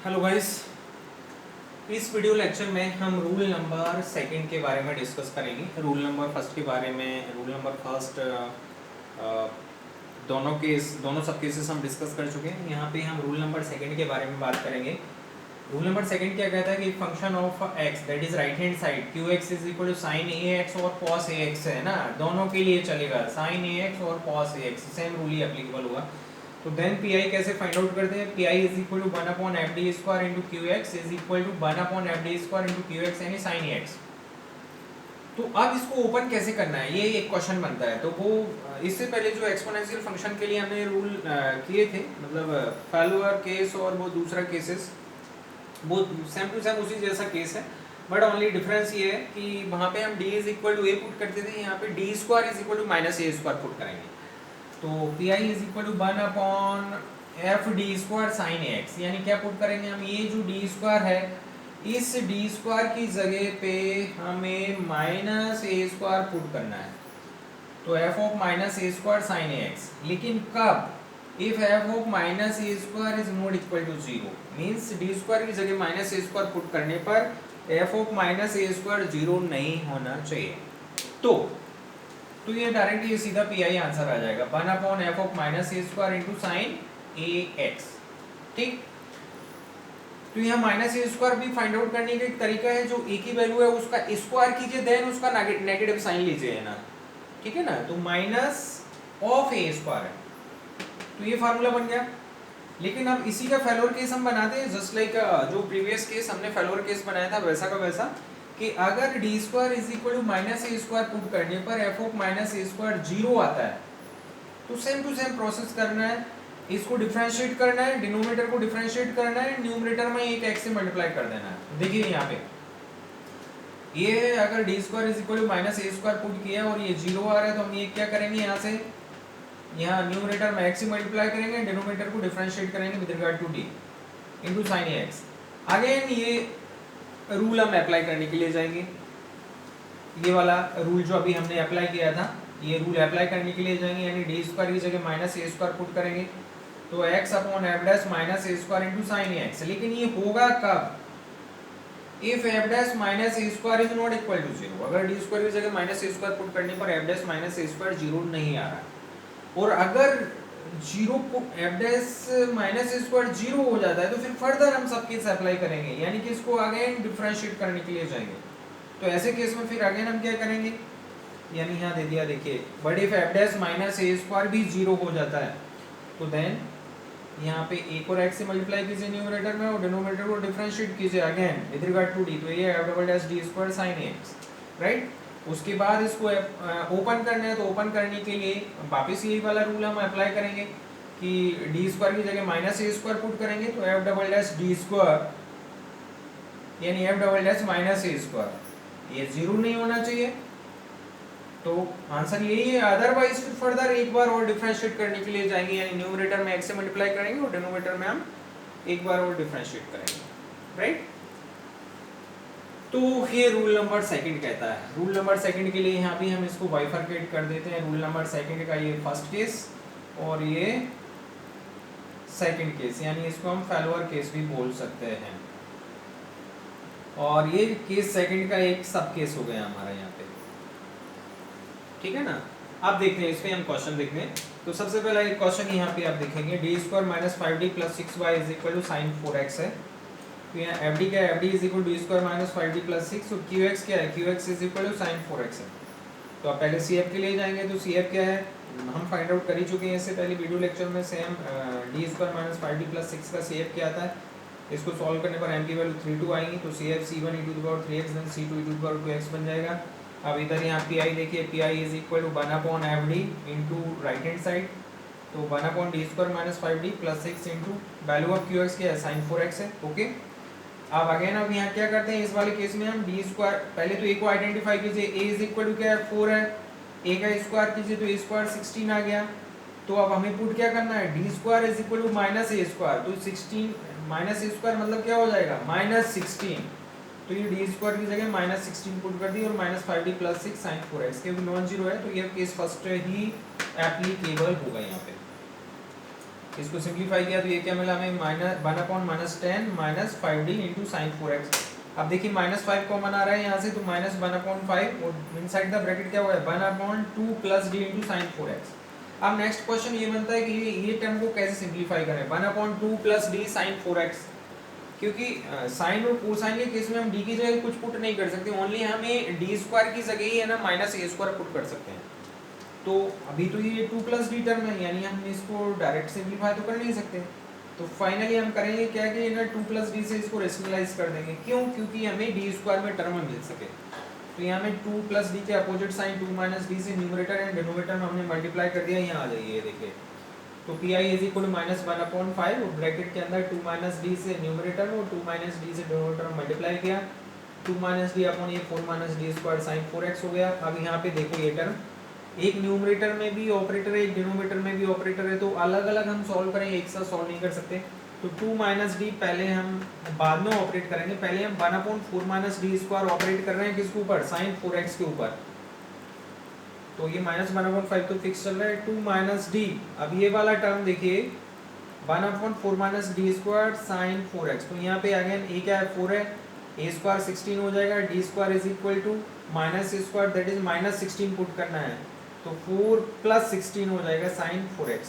Hello guys, इस video lecture में हम रूल नंबर सेकंड के बारे में डिस्कस करेंगे। रूल नंबर फर्स्ट के बारे में, रूल नंबर फर्स्ट दोनों सब केसेस हम डिस्कस कर चुके हैं। यहाँ पे हम रूल नंबर सेकंड के बारे में बात करेंगे। रूल नंबर सेकंड क्या कहता है कि function of X that is right hand side Q X is equal to sine A X और कॉस ए एक्स है ना, दोनों के लिए चलेगा, साइन ए एक्स और cos A X same rule ही एप्लीकेबल हुआ। तो देन पी आई कैसे फाइंड आउट करते हैं? P I is equal to one upon F D square into Q X is equal to one upon F D square into Q X यानी sine X. तो अब इसको open कैसे करना है, ये एक क्वेश्चन बनता है। तो वो इससे पहले जो एक्सपोनेंशियल फंक्शन के लिए हमने रूल किए थे, मतलब फॉलोअर केस और वो दूसरा केसेस, वो सेम टू सेम उसी जैसा केस है, बट ओनली डिफरेंस ये है कि वहाँ पे हम d is equal to A put करते थे, यहाँ पे D square is equal to minus A square put करेंगे। तो P I is equal to one upon F D square sine X, यानी क्या पुट करेंगे हम, ये जो डी स्क्वायर है इस डी स्क्वायर की जगह पे हमें माइनस ए स्क्वायर पुट करना है। तो F of minus A square sine X, लेकिन कब? If F of minus A square is not equal to zero, means D square की जगह माइनस ए स्क्वायर पुट करने पर F of minus A square zero नहीं होना चाहिए। तो ये डायरेक्ट ये सीधा पी आई आंसर आ जाएगा, one upon F of minus A square into sign A x. ठीक, तो यहाँ माइनस ए स्क्वायर भी फाइंड आउट करने का एक तरीका है, जो ए की वैल्यू है उसका स्क्वायर कीजिए देन उसका नेगेटिव साइन लीजिए, है ना, ठीक है ना। तो माइनस ऑफ ए स्क्वायर है, तो ये फार्मूला बन गया। लेकिन अब इसी का फेलोर केस हम बनाते हैं, जस्ट लाइक जो प्रीवियस केस हमने फेलोर केस बनाया था वैसा का वैसा, कि अगर D square is equal to minus A square put करने पर F of minus A square zero आता है, तो सेम टू सेम प्रोसेस करना है, इसको डिफरेंशिएट करना है, डिनोमिनेटर को डिफरेंशिएट करना है, न्यूमरेटर में एक एक्स से मल्टीप्लाई कर देना है। देखिए यहाँ पे ये अगर D square is equal to minus A square put किया और ये जीरो आ रहा है, तो हम ये क्या करेंगे, यहाँ से यहाँ न्यूमरेटर में एक्स से मल्टीप्लाई करेंगे, डिनोमिनेटर को डिफरेंशिएट करेंगे with regard to D into sine X. Again ये रूल हम अप्लाई करने के लिए जाएंगे, ये वाला रूल जो अभी हमने अप्लाई किया था, ये रूल अप्लाई करने के लिए जाएंगे, यानी डी स्क्वायर की जगह माइनस ए स्क्वायर पुट करेंगे, तो X upon F dash minus A square into sine X. लेकिन ये होगा कब? If F dash minus A square is not equal to zero, अगर डी स्क्वायर की जगह माइनस ए स्क्वायर पुट करने पर F dash minus A square zero नहीं आ रहा, और अगर जीरो को F dash minus A square zero हो जाता है, तो फिर फर्दर हम सब केस अप्लाई करेंगे, यानी कि इसको अगेन डिफरेंशिएट करने के लिए जाएंगे। तो ऐसे केस में फिर अगेन हम क्या करेंगे, यानी यहाँ दे दिया, देखिए, but if F dash minus A square भी जीरो हो जाता है, तो देन यहाँ पे एक और एक्स से मल्टीप्लाई कीजिए न्यूमरेटर में, और डिनोमिनेटर को डिफरेंशिएट कीजिए again with regard to D, तो ये F double dash D square sine X, right. उसके बाद इसको ओपन करना है, तो ओपन करने के लिए वापस यही वाला रूल हम अप्लाई करेंगे कि डी स्क्वायर की जगह माइनस ए स्क्वायर पुट करेंगे, तो F double dash D square यानी F double dash minus A square, ये जीरो नहीं होना चाहिए, तो आंसर यही है। अदरवाइज फिर फर्दर एक बार और डिफरेंशिएट करने के लिए जाएंगे, यानी न्यूमरेटर में एक्स से मल्टीप्लाई करेंगे और डिनोमिनेटर में हम एक बार और डिफरेंशिएट करेंगे, राइट। तो ये रूल नंबर सेकंड कहता है। रूल नंबर सेकंड के लिए यहाँ भी हम इसको बाइफरकेट कर देते हैं, रूल नंबर सेकंड का ये फर्स्ट केस और ये सेकंड केस, यानी इसको हम फेलोअर केस भी बोल सकते हैं, और ये केस सेकंड का एक सब केस हो गया हमारा यहाँ पे, ठीक है ना। अब देखते हैं इस पे हम क्वेश्चन देखते हैं। तो सबसे पहला एक क्वेश्चन यहाँ पे आप देखेंगे, D square minus 5d plus 6y is equal to sine 4x है। तो यहाँ एफ डी क्या है, F D is equal to D square minus 5d plus 6, और क्यू एक्स क्या है, Q X is equal to sine 4x है। तो आप पहले सी एफ के लिए जाएंगे, तो सी एफ क्या है हम फाइंड आउट कर ही चुके हैं इससे पहले वीडियो लेक्चर में, same D square minus 5d plus 6 का सी एफ क्या आता है, इसको सॉल्व करने पर एम की वैल्यू 32 आएंगी, तो C F C one E to the power 3x then C two E to the power 2x बन जाएगा। अब इधर यहाँ पी आई देखिए, P I is equal to one upon F D into right hand side, तो one upon D square minus 5d plus 6 into value of Q X क्या है, sign 4x है, ओके। अब अगेन अब यहाँ क्या करते हैं, इस वाले केस में हम डी स्क्वायर, पहले तो ए को आइडेंटिफाई कीजिए, ए इज इक्वल टू क्या है 4 है, ए का स्क्वायर कीजिए तो ए स्क्वायर 16 आ गया। तो अब हमें पुट क्या करना है, D square is equal to minus A square, तो 16 माइनस ए स्क्वायर मतलब क्या हो जाएगा, माइनस 16, तो ये डी स्क्वायर की जगह माइनस 16 पुट कर दी, और minus 5d plus 6 sign 4x, क्योंकि नॉन जीरो है तो ये केस फर्स्ट ही एप्लीकेबल होगा यहाँ पे। इसको सिंप्लीफाई किया तो ये क्या मिला हमें -1/-10 minus 5d into sine 4x। अब देखिए -5 कॉमन आ रहा है यहाँ से, तो -1/5 और इनसाइड द ब्रैकेट क्या हुआ है 1/2 plus d into sine 4x। अब नेक्स्ट क्वेश्चन ये बनता है कि ये टर्म को कैसे सिंप्लीफाई करें 1/2 प्लस d साइन 4x, क्योंकि साइन और कोसाइन के केस में हम d की जगह कुछ पुट नहीं कर सकते, ओनली हमें d स्क्वायर की जगह ही है ना -a² पुट कर सकते हैं। तो अभी तो ये 2 प्लस डी टर्म है, यानी हम इसको डायरेक्ट सिंप्लीफाई तो कर नहीं सकते, तो फाइनली हम करेंगे क्या कि ना 2 प्लस डी से इसको रेशनलाइज कर देंगे। क्यों? क्योंकि हमें डी स्क्वायर में टर्म मिल सके। तो यहाँ में 2 प्लस डी के अपोजिट साइन 2 माइनस डी से न्यूमरेटर एंड डिनोमिनेटर में हमने मल्टीप्लाई कर दिया। यहाँ आ जाइए, ये देखिए, तो P I is equal to -1/5 और ब्रैकेट के अंदर 2 माइनस डी से न्यूमरेटर और 2 माइनस डी से डिनोमिनेटर में मल्टीप्लाई किया, 2 माइनस डी अपॉन ये 4 minus D square sign 4x हो गया। अब यहाँ पे देखो ये टर्म एक न्यूमरेटर में भी ऑपरेटर है, एक डिनोमिनेटर में भी ऑपरेटर है, तो अलग अलग हम सॉल्व करेंगे, एक साथ सॉल्व नहीं कर सकते। तो 2 माइनस डी पहले हम बाद में ऑपरेट करेंगे, पहले हम 1/4 माइनस डी स्क्वायर ऑपरेट कर रहे हैं किसके ऊपर, साइन 4x के ऊपर। तो ये -1/5 तो फिक्स चल रहा है, 2 माइनस डी। अब ये वाला टर्म देखिए 1/4 minus D square sign 4x, तो यहाँ पे अगेन ए क्या है 4 है, ए स्क्वायर 16 हो जाएगा, D square is equal to minus square that is -16 put करना है, तो 4 प्लस 16 हो जाएगा साइन 4x।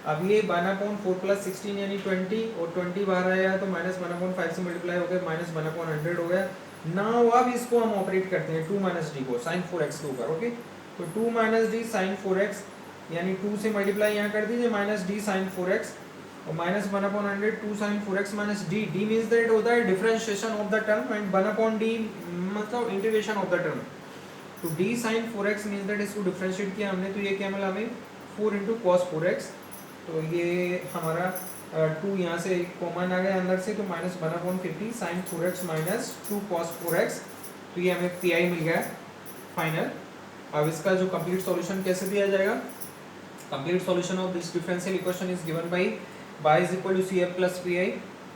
अब ये 1/4 प्लस 16 यानी 20 और 20 बाहर आया तो -1/5 से मल्टीप्लाई हो गया, -1/100 हो गया। नाउ अब इसको हम ऑपरेट करते हैं 2 माइनस डी को साइन 4x के ऊपर। ओके, तो 2 माइनस डी साइन 4x यानी 2 से मल्टीप्लाई यहाँ कर दीजिए माइनस डी साइन 4x और -1/100 2 sine 4x minus D. D means that होता है differentiation of the term and 1/d मतलब इंटीग्रेशन ऑफ द टर्म। तो d sin 4x means that इसको डिफरेंशिएट किया हमने, तो ये क्या मिला हमें 4 इंटू कॉस 4x। तो ये हमारा 2 यहाँ से कॉमन आ गया अंदर से, तो -1/50 sin 4x minus 2 cos 4x, तो ये हमें पी आई मिल गया फाइनल। अब इसका जो कंप्लीट सॉल्यूशन कैसे दिया जाएगा, complete solution of this differential equation is given by y is equal to C F plus P I.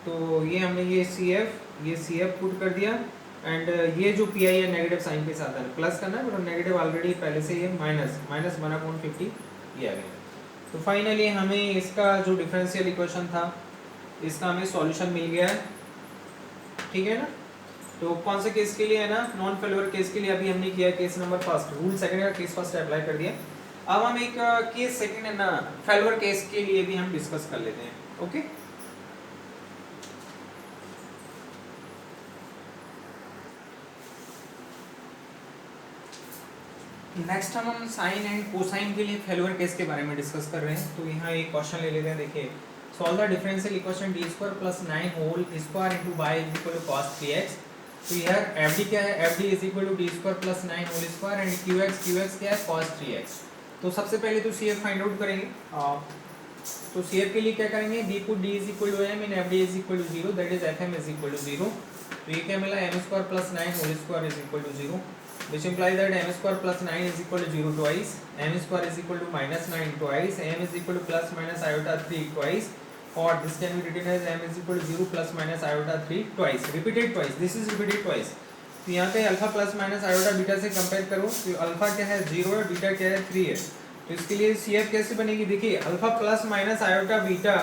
तो ये हमने ये सी एफ पुट कर दिया एंड ये जो पी आई है नेगेटिव साइन के साथ है, प्लस करना है बट नेगेटिव ऑलरेडी पहले से ये -1/50 ये आ गया। तो फाइनली हमें इसका जो डिफरेंशियल इक्वेशन था इसका हमें सॉल्यूशन मिल गया है, ठीक है ना। तो कौन से केस के लिए है ना, नॉन फेल्योर केस के लिए अभी हमने किया case number first, rule second का केस फर्स्ट अप्लाई कर दिया। अब हम एक केस सेकंड है ना फेल्योर केस के लिए भी हम डिस्कस कर लेते हैं। ओके, नेक्स्ट हम साइन एंड कोसाइन के लिए फेल्योर केस के बारे में डिस्कस कर रहे हैं। तो यहाँ एक क्वेश्चन ले लेते हैं, देखिए solve the differential equation D square plus 9 whole square into Y is equal to cos 3x। तो यार एफ डी क्या है, F D is equal to D square plus 9 whole square and Q X क्या है cos 3x। तो सबसे पहले तो सी एफ फाइंड आउट करेंगे। तो सी एफ के लिए क्या करेंगे, D put D is equal to M in F D is equal to 0 that is F M is equal to 0। तो ये क्या मिला, M square plus 9 whole square is equal to 0, which implies that m square plus 9 is equal to 0 twice, m square is equal to minus 9 twice, m is equal to plus minus iota 3 twice, or this can be written as m is equal to 0 plus minus iota 3 twice, repeated twice, this is repeated twice। तो यहाँ पे alpha plus minus iota beta से compare करो, तो alpha क्या है 0 है, beta क्या है 3 है। तो इसके लिए सी एफ कैसे बनेगी, देखिए alpha plus minus iota beta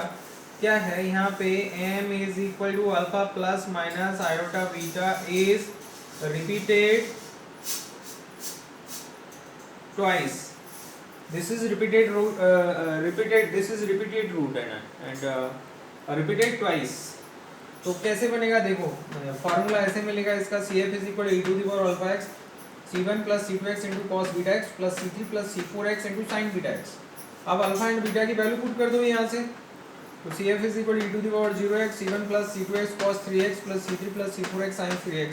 क्या है, यहाँ पे m is equal to alpha plus minus iota beta is repeated twice, this is repeated root this is repeated root and repeated twice। तो कैसे बनेगा, देखो फार्मूला ऐसे मिलेगा इसका, C F is equal to E to the power alpha X c1 plus c2x into cos beta X plus c3 plus c4x into sine beta X. अब alpha and beta की value put कर दो यहाँ से, तो C F is equal to E to the power 0x c1 plus c2x cos 3x plus c3 plus c4x sine 3x।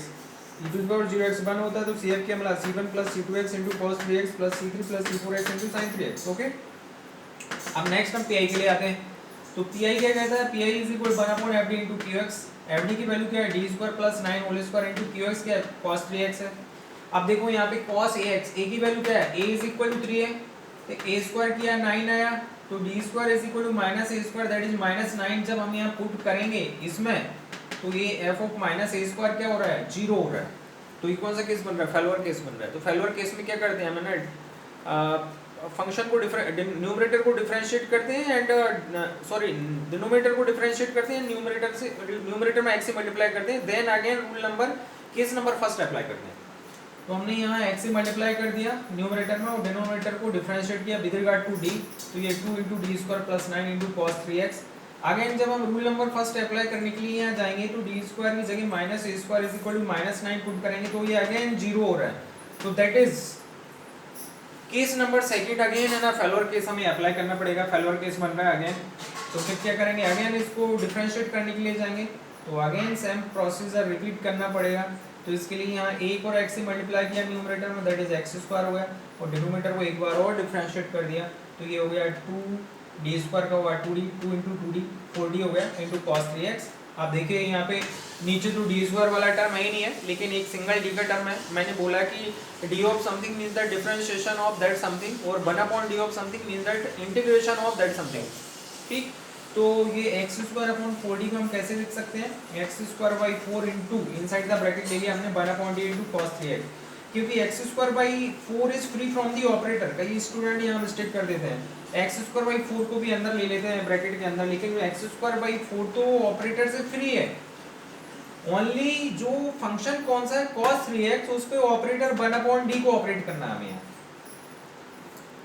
e to the power 0x 1 होता है, तो CF क्या मिला c1 plus c2x into cos 3x plus c3 plus c4x into sin 3x। Okay, अब next हम PI के लिए आते हैं। तो PI क्या कहता है, PI is equal 1/FD into QX। FD की वैल्यू क्या है, d square plus 9 whole square into QX क्या है, cos 3x है। अब देखो यहाँ पे cos AX, A की वैल्यू क्या है, A is equal to 3 है, तो A स्क्वायर किया 9 आया, तो d square is equal to minus A square that is -9। जब हम यहाँ पुट करेंगे इसमें, तो ये f of minus A square क्या हो रहा है, 0 हो रहा है। तो ये कौन सा केस बन रहा है, फेल्योर केस बन रहा है। तो फेल्योर केस में क्या करते हैं, हमने फंक्शन को न्यूमरेटर को डिफरेंशिएट करते हैं एंड डिनोमिनेटर को डिफरेंशिएट करते हैं, न्यूमरेटर में x से मल्टीप्लाई करते हैं, then again rule number case number first apply करते हैं। तो हमने यहाँ x से मल्टीप्लाई कर दिया न्यूमरेटर में और डिनोमिनेटर को डिफरेंशिएट किया विद रिगार्ड टू d, तो ये 2 × d² + 9 × cos 3x। अगेन जब हम रूल नंबर फर्स्ट अप्लाई करने के लिए यहाँ जाएंगे तो d² की जगह -a² = -9 पुट करेंगे तो ये अगेन 0 हो रहा है, तो that is case number second. Again है ना फेलोर केस हमें अप्लाई करना पड़ेगा, फेलोर केस बन रहा है अगेन। तो फिर क्या करेंगे, अगेन इसको डिफरेंशिएट करने के लिए जाएंगे तो अगेन सेम प्रोसीजर रिपीट करना पड़ेगा। तो इसके लिए यहाँ एक और x से मल्टीप्लाई किया न्यूमरेटर में, दैट इज x² हो गया, और डिनोमिनेटर को एक बार और डिफरेंशिएट कर दिया तो ये हो गया 2d² का हुआ 2d, 2 × 2d 4d हो गया इंटू cos 3x। आप देखिए यहाँ पे नीचे तो d² वाला टर्म है ही नहीं है, लेकिन एक सिंगल d का टर्म है। मैंने बोला कि d of something means the differentiation of that something और 1/d of something means that integration of that something. ठीक, तो ये x² 4d को हम कैसे लिख सकते हैं, x²/4 into inside the bracket ले लिया हमने 1/d इंटू cos 3x, क्योंकि x²/4 is free from the operator. कई स्टूडेंट यहाँ मिस्टेक कर देते हैं, x²/4 को भी अंदर ले लेते हैं ब्रैकेट के अंदर, लेकिन x²/4 तो ऑपरेटर से फ्री है। ओनली जो फंक्शन कौन सा है cos 3x, उस पे ऑपरेटर 1/d को ऑपरेट करना है हमें।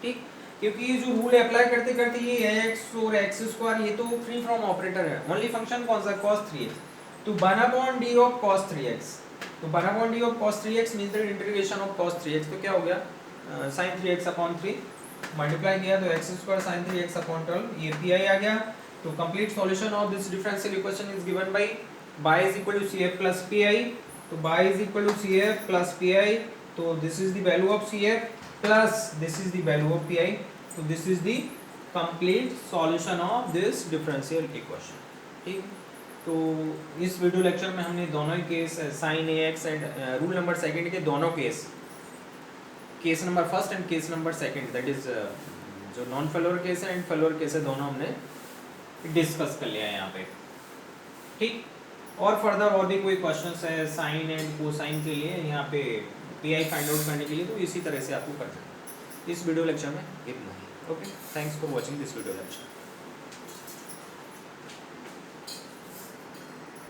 ठीक, क्योंकि ये जो रूल अप्लाई करते करते ये x और x² ये तो फ्री फ्रॉम ऑपरेटर है। ओनली फंक्शन कौन सा cos 3x, तो 1/d ऑफ cos 3x, तो 1/d of cos 3x means the integration of cos 3x, तो क्या हो गया sin 3x/3 मल्टीप्लाई किया तो x² sin 3x/12, ये pi आ गया। तो complete solution of this differential equation is given by y = cf + pi, तो y = cf + pi, तो this is the value of cf plus this is the value of pi, तो this is the complete solution of this differential equation. ठीक, तो इस video lecture में हमने दोनों ही case sin ax and rule number second के दोनों case number first and case number second, that is जो नॉन फेलोर केस है एंड फेलोर केस है, दोनों हमने डिस्कस कर लिया है यहाँ पे। ठीक, और फर्दर और भी कोई क्वेश्चंस है साइन एंड कोसाइन के लिए यहाँ पे पीआई फाइंड आउट करने के लिए, तो इसी तरह से आपको कर सकते हैं। इस वीडियो लेक्चर में इतना ही। Okay, thanks for watching this video lecture.